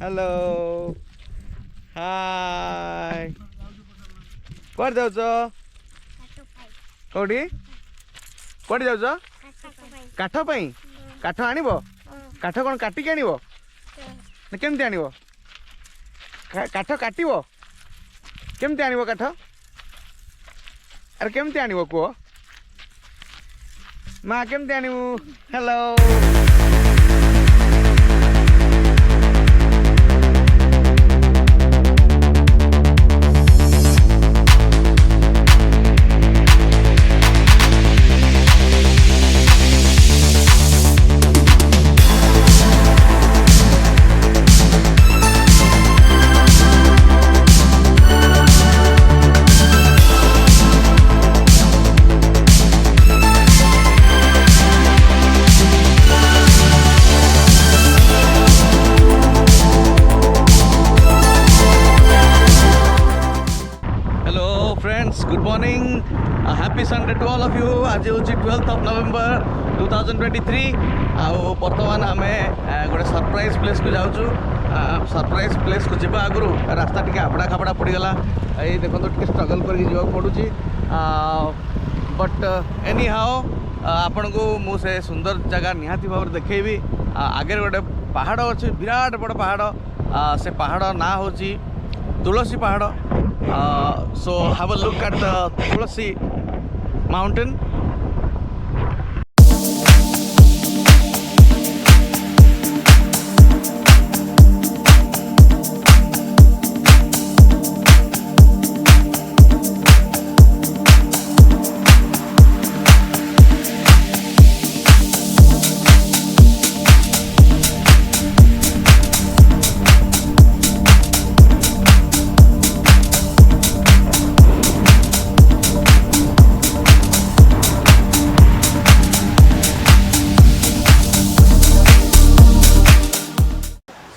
Hello hi कुआडे जाउछ कौटी कुआडे जाउछ काठ पई काठ आनिबो काठ कोन काटी के आनिबो ना केमती आनिबो काठ काटिबो केमती आनिबो काठ अरे केमती आनिबो को माँ केमती आनिबो hello good morning happy Sunday to all of you आज हूँ 12th of November 2023 आउ बर्तमान आम गोटे सरप्राइज प्लेस को जाऊँ सरप्राइज प्लेस को जावा आगु रास्ता टी आबड़ा खाबड़ा पड़गला ये देखो टे स्ट्रगल करके पड़ुची बट एनी हाउ आपण को मुझे सुंदर जगह निहाती भाव देखी आगे गोटे पहाड़ अच्छे विराट बड़ पहाड़ से पहाड़ ना हूँ तुलसी पहाड़ so have a look at the Tulasi mountain.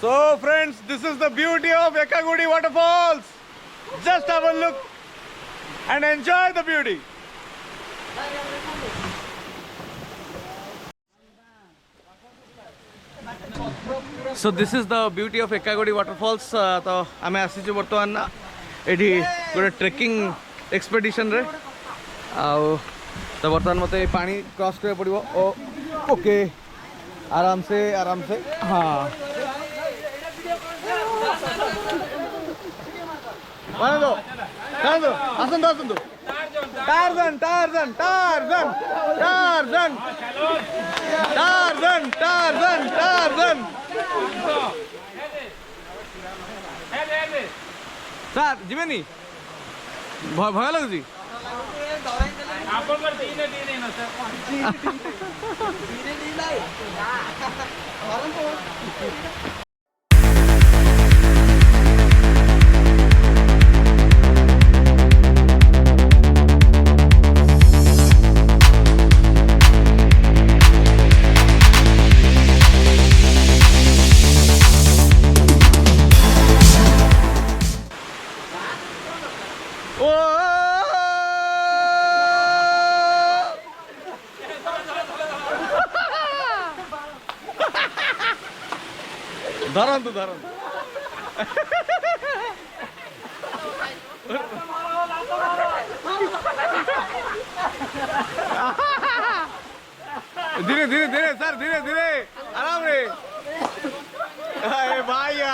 So friends, this is the beauty of Ekagudi Waterfalls. Just have a look and enjoy the beauty. So this is the beauty of Ekagudi Waterfalls. तो आमे आसी बर्तमान एठी गोटे trekking expedition रे आउ तो बर्तमान मते पानी क्रॉस करे पड़िबो ओके आराम से हाँ आसतु Tarzan Tarzan Tarzan Tarzan Tarzan Tarzan Tarzan sir जीवेनी भय लगुची धरंतु धरंतु धीरे धीरे धीरे सर धीरे धीरे आराम रे भाइया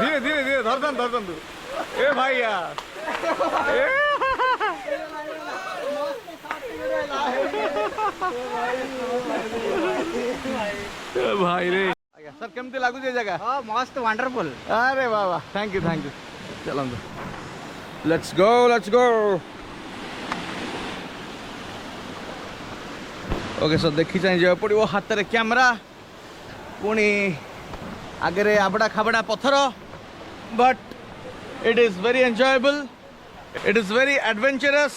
धीरे धीरे धीरे धरतु ए भाइया भाई रे सर केमती लागू जगह हाँ मस्त वंडरफुल अरे वाह वाह थैंक यू चलो लेट्स गो ओके सर देखी चाहिए पड़ो हाथ में कैमरा पुणी आगे आबड़ा खाबड़ा पत्थर but it is very enjoyable it is very adventurous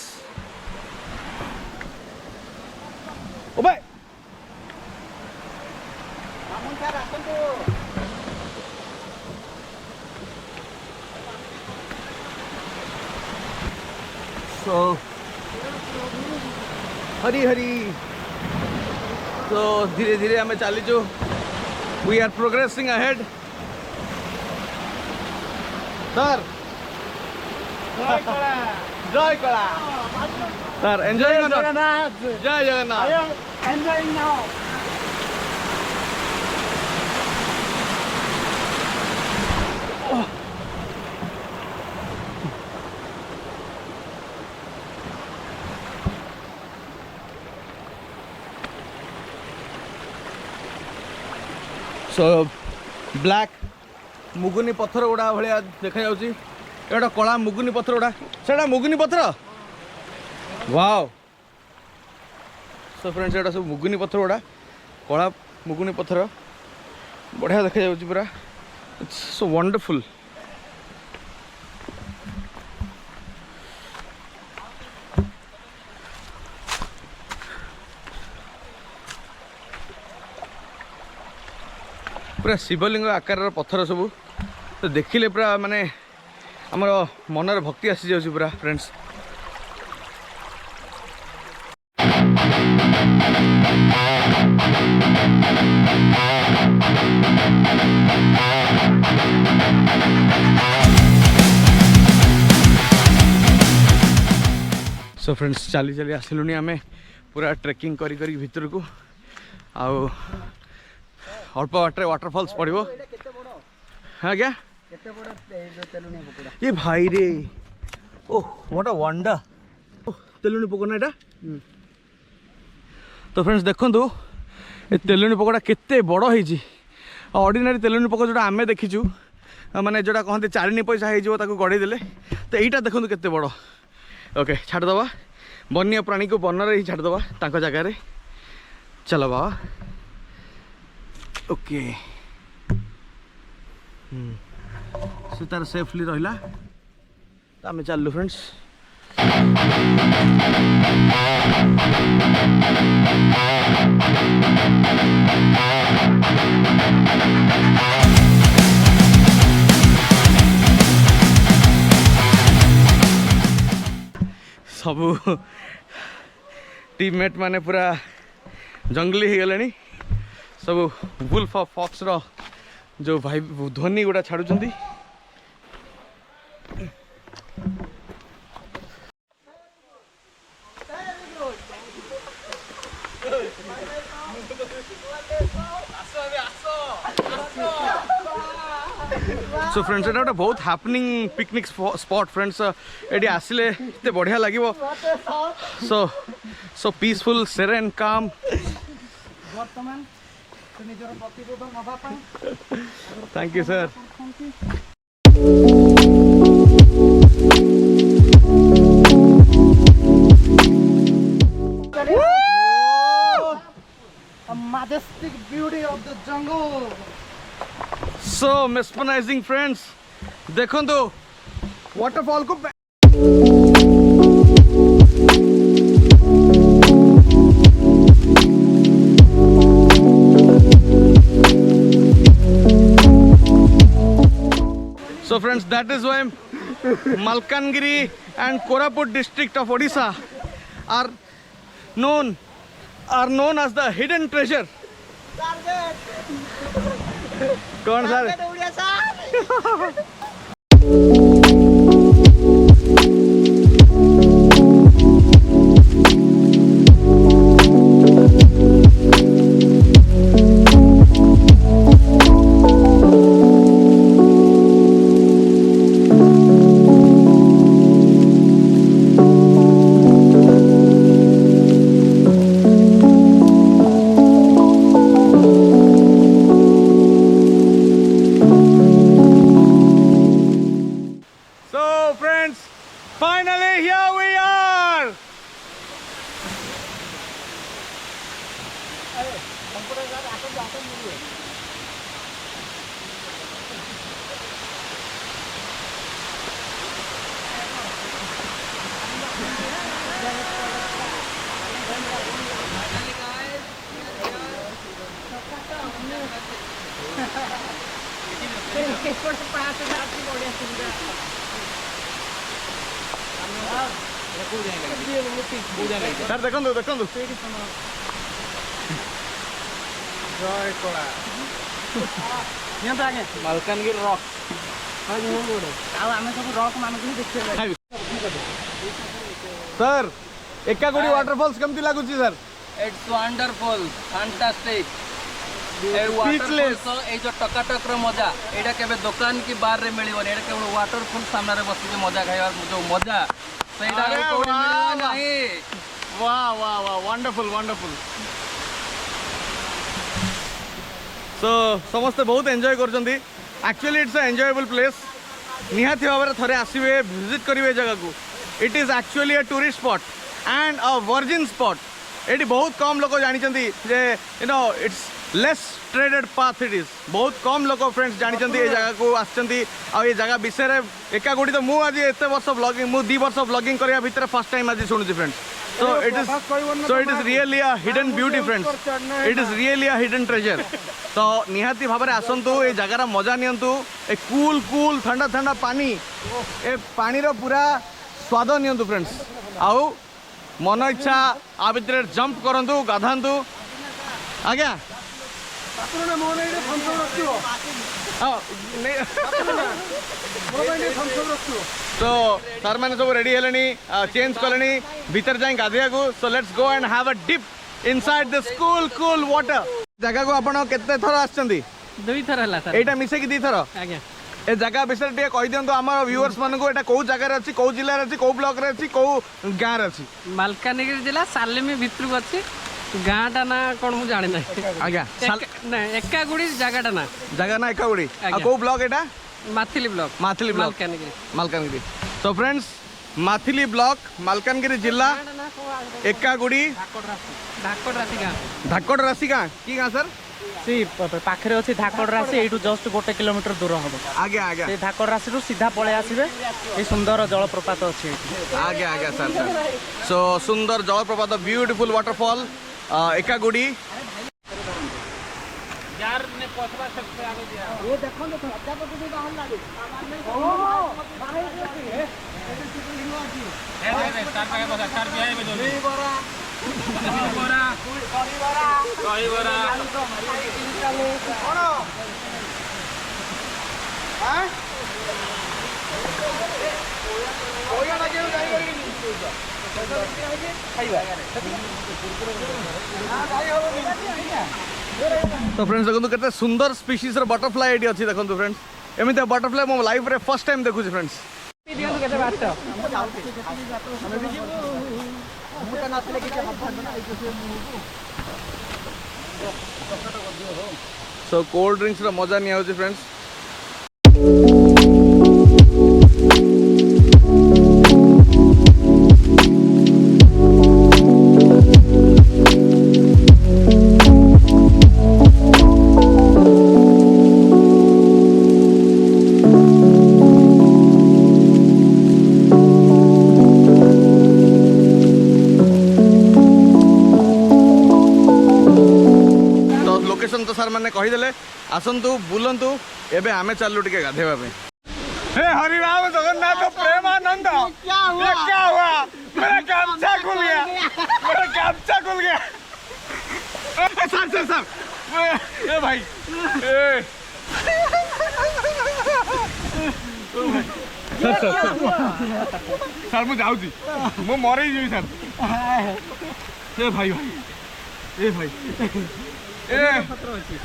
ओ भाई So, हरी हरी तो धीरे धीरे आम चलीचु we are progressing ahead sir जय कला सर एंजॉयिंग जय Jagannath Enjoying now. So black मुगुनी पत्थर गुड़ा भाया देखा जाउची एटा कला मुगुनी पत्थर गुड़ा सेटा मुगुनी पत्थर वाओ सो फ्रेंड्स एटा सब मुगुनी पत्थर गुड़ा कला मुगुनी पत्थर बढ़िया देखा जाउची पूरा इट्स सो वंडरफुल पूरा शिवलिंग आकार पत्थर सब तो देखिले पूरा माने आमर मनर भक्ति आसी जाउची पूरा फ्रेंड्स सो फ्रेंड्स चली चली आसिलुनी आमे पूरा ट्रेकिंग करी करी भितर को आउ अल्प बाटे वाटरफॉल्स पड़ो हाँ क्या ये भाई रे ओह व्हाट अ वंडर तेलुनी पोकना एटा तो फ्रेंड्स देखु ये तेलुनी पोकटा केते बड़ होइछि ऑर्डिनरी तेलुनी पोक जोटा आमे देखिछु माने जोटा कहते चारिनी पैसा हो गड़े देले तो यहीटा देखु केते बड़ ओके छाड़दबा वन्य प्राणी को वनरे ही छाड़दबा तांको जगह चलो बाबा ओके से तार सेफली रहिला तो आम चलू फ्रेंड्स सब टीममेट माने पूरा जंगली हो गले सब वुल्फ ऑफ फॉक्स रो जो भाई ध्वनि गुड़ा छाड़ुचंदी सो फ्रेंड्स एटा बहुत हैपनिंग पिकनिक स्पॉट फ्रेंड्स एडी आसिले ते बढ़िया लागिवो so so peaceful serene calm thank you sir A majestic beauty of the jungle. So mesmerizing friends देखो तो वाटरफॉल को So friends, that is why Malkangiri and Koraput district of Odisha are known as the hidden treasure. कौन sir? Finally, here we are. Sir देखो जय कला आगे Malkangiri rock आम सब रॉक मान देखिए सर एकागुड़ी वाटरफॉल्स केमती लगुच sir it's wonderful fantastic waterfall ए जो टकाटक मजा एटा केबे दुकान की बार रे मिलिबन एटा केवल वाटरफॉल सामने रे बसी के मजा खाइबा जो मजा सेटा रे कोडी मिलबा नाही वाह वाह वाह वंडरफुल वंडरफुल सो समस्ते बहुत एंजॉय करछंती actually it's a enjoyable place निहाती भाव थरे आसबे विजिट करेंगे जगह को it is actually a tourist spot and a virgin spot ये बहुत कम लोग जानते जे you know it's less treaded path it is बहुत कम लोग फ्रेंड्स जानते ये जगह को आसछंती आ ये जगह विषय में एकागुड़ी तो मुझे आज एत वर्ष ब्लॉगिंग मुझे 2 वर्ष ब्लॉगिंग करने भितर फर्स्ट टाइम आज शुणुची friends so it is really a hidden beauty friends it is really a hidden treasure तो निहाती भाव में आसतु ये जगार मजा नियंतु ए कूल कूल ठंडा ठंडा पानी ए पानी रो पूरा स्वाद नियंतु फ्रेंड्स आउ मन इच्छा आ भितर जंप करंतु गाधांतु आज्ञा तो सर मैंने सब रेडी है चेंज कले भीतर जाए गाधिया को so let's go and have a dip inside the cool cool water जगह को आपण केते थर आछंती 2 थर हला सर एटा मिसे की 2 थर आज्ञा ए जगह विषय टे कहि दियंतो हमर व्यूअर्स मन को एटा को जगह रे अछि को जिल्ला रे अछि को ब्लॉक रे अछि को गां रे अछि मालकानगिरी जिला सालेमी भितर को अछि गाँटा ना कौन मुझे जाने ना आज्ञा ना एकागुड़ी जगह ना एकागुड़ी आ को ब्लॉक एटा माथिली ब्लॉक मालकानगिरी मालकानगिरी तो फ्रेंड्स माथिली ब्लॉक मालकानगिरी जिला एकागुड़ी धाकड़ राशि गाँ की गाँ सर सी पाखे अच्छी धाकड़ राशि यू जस्ट 1 किलोमीटर दूर हम आगे आगे धाकड़ राशि सीधा पलि आसबे ये सुंदर जलप्रपात अच्छी आगे आगे सर सर सो सुंदर जलप्रपात ब्यूटीफुल वाटरफॉल एकागुड़ी ये देखो तो अध्यापक भी बाहर लागे तो फ्रेंड्स देखो केते सुंदर स्पीशीज रो बटरफ्लाई एडी अछि देखो फ्रेंड्स एमिते बटरफ्लाई मो लाइफ रे फर्स्ट टाइम देखु फ्रेंड्स सो कोल्ड ड्रिंक्स रो मजा नि आउछि फ्रेंड्स तो सर मैंने कहीदे आसतु बुलंतु एबे आमे चलू टिके गाधेबा पे हे हरि राम जगन्नाथ प्रेमानंद क्या हुआ मेरा गामछा खुल गया सर ए भाई सर मु जाऊँ मु मर सर ए भाई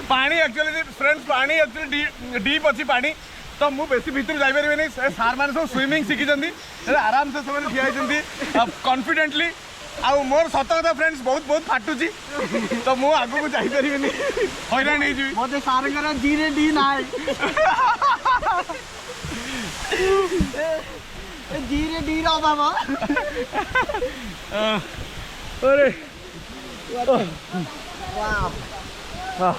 पानी एक्चुअली फ्रेंड्स पानी एक्चुअली डीप अच्छी पानी तो मु बेसी भीतर जाई परिबे नहीं सार माने सब स्विमिंग शिखी आराम से सब ठिया कॉन्फिडेंटली आ मोर सत कथा फ्रेंड्स बहुत बहुत फाटुची तो मु आगु को जाई परिबे नहीं हैरान हे जी मते सारंगर धीरे डी नाय धीरे डी रो बाबा अरे वाह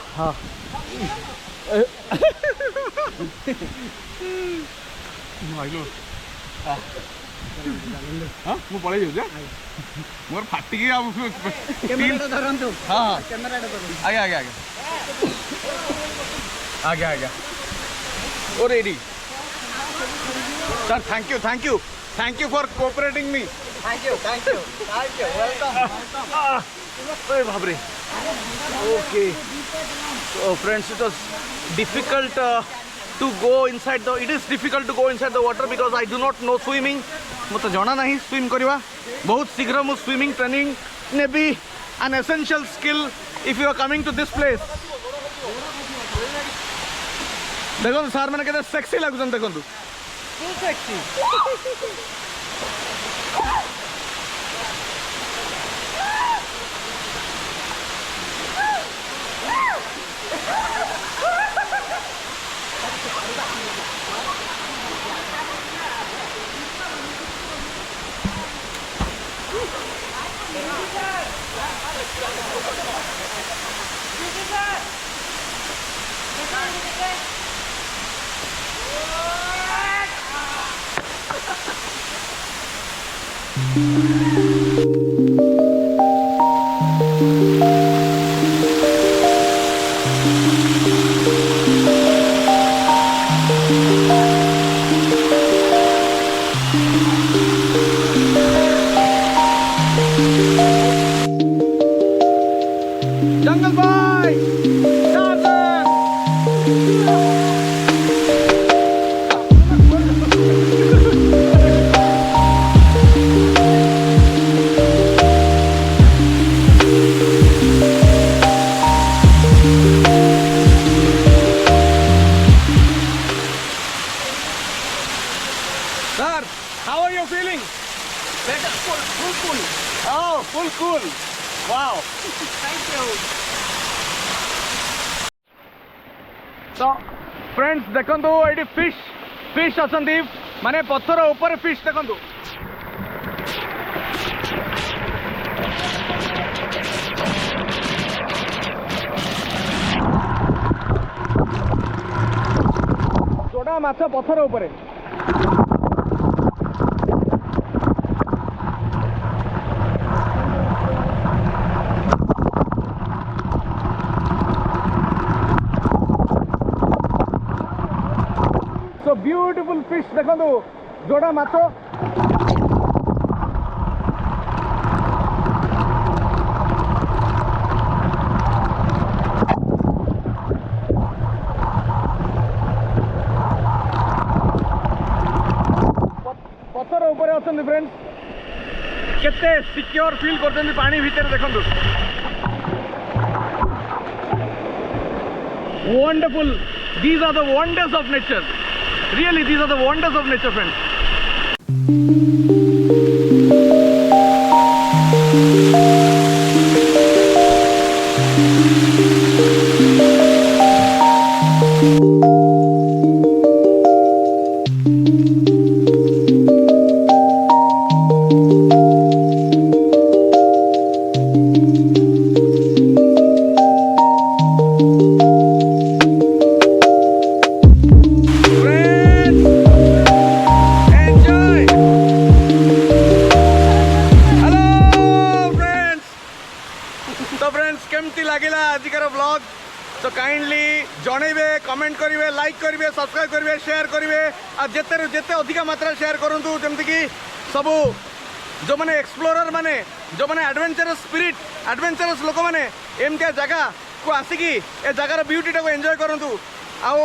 मु पळै जाऊ मोर फाटिकी कैमरा धरंतु हां कैमरा धरंतु आगे आगे ओ ready sir thank you for cooperating me thank you welcome ओए बाप रे Okay. So friends, it was difficult to go inside the. It is difficult to go inside the water because I do not know swimming. मुझे जाना नहीं swim करवा. बहुत शीघ्र मु swimming training ने भी an essential skill if you are coming to this place. देखो सर मैंने कहते सेक्सी लगुन देखो तू. Too sexy. Jungle boy, Tarzan. Sir, how are you feeling? Better, full cool. Oh, full cool. Wow. Thank you. So, friends, देखंतु eighty fish असंदी माने पत्थर ऊपर fish देखंतु. जोड़ा माछ पत्थर ऊपर. So beautiful fish देखो जोड़ा माछो. पत्थर ऊपर अछन फ्रेंड्स केते सिक्योर फील करछन पानी भीतर देखो. Wonderful. These are the wonders of nature. Really, these are the wonders of nature, friends. Blog तो काइंडली जनइबे कमेंट करेंगे लाइक करेंगे सब्सक्राइब करेंगे शेयर करेंगे और जिते जिते अधिक मात्रा शेयर करूँ जमती कि सबू जो मैंने एक्सप्लोरर माने जो मैंने एडवेंचरस स्पिरिट एडवेंचरस लोक मैंने एमती जगह को आसिकी ए जगार ब्यूटी टाक एंजॉय करूँ आउ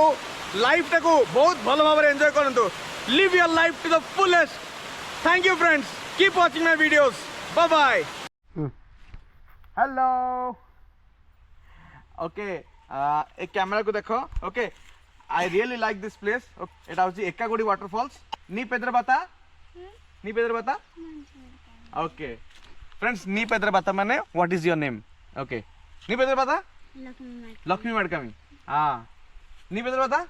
लाइफ टाक बहुत भल भाव में एंजॉय करूँ live your life to the fullest thank you friends keep watching my videos bye bye hello okay एक कैमरा को देखो okay I really like this place एटा होची एकागुडी वाटरफॉल्स नी पेद्रबाता ओके फ्रेंड्स नी पेद्रबाता माने what is your name okay नी पेद्रबाता लक्ष्मी मडकामी हां नी पेद्रबाता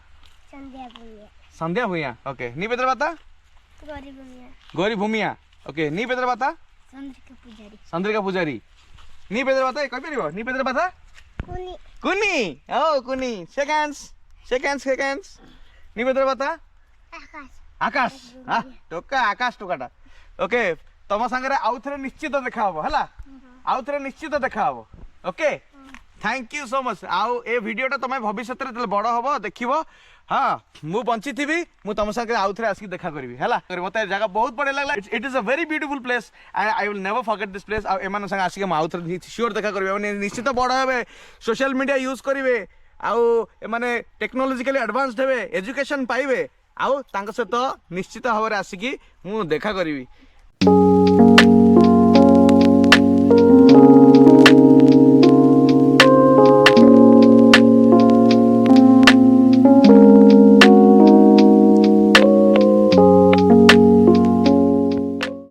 संध्या भुइया ओके नी पेद्रबाता गौरी भूमिया ओके नी पेद्रबाता चंद्रिका पुजारी नी पेद्रबाता कहि परिबो नी पेद्रबाता कुनी ओ कुनी सेकेंड्स नी पेद्रबाता आकाश हां टोका आकाश टोकाटा ओके तम संगे आउ थरे निश्चित देखा हबो हला आउ थरे निश्चित देखा हबो okay thank you so much आउ ए वीडियोटा तुम भविष्य में बड़ हम देखो हाँ मु बंची थी मु तुम संगे आउ थे आसिक देखा करी है मत जगह बहुत बढ़िया लगला it is a very beautiful place I will never forget this place एम संगे आसिक आउ थे श्योर देखा करेंगे निश्चित बड़ हे सोशल मीडिया यूज करेंगे आउ एमाने टेक्नोलॉजिकली एडवांस्ड हे एजुकेशन पाइबे आउ तांक सहित निश्चित भाव में आसिकी मु देखा करी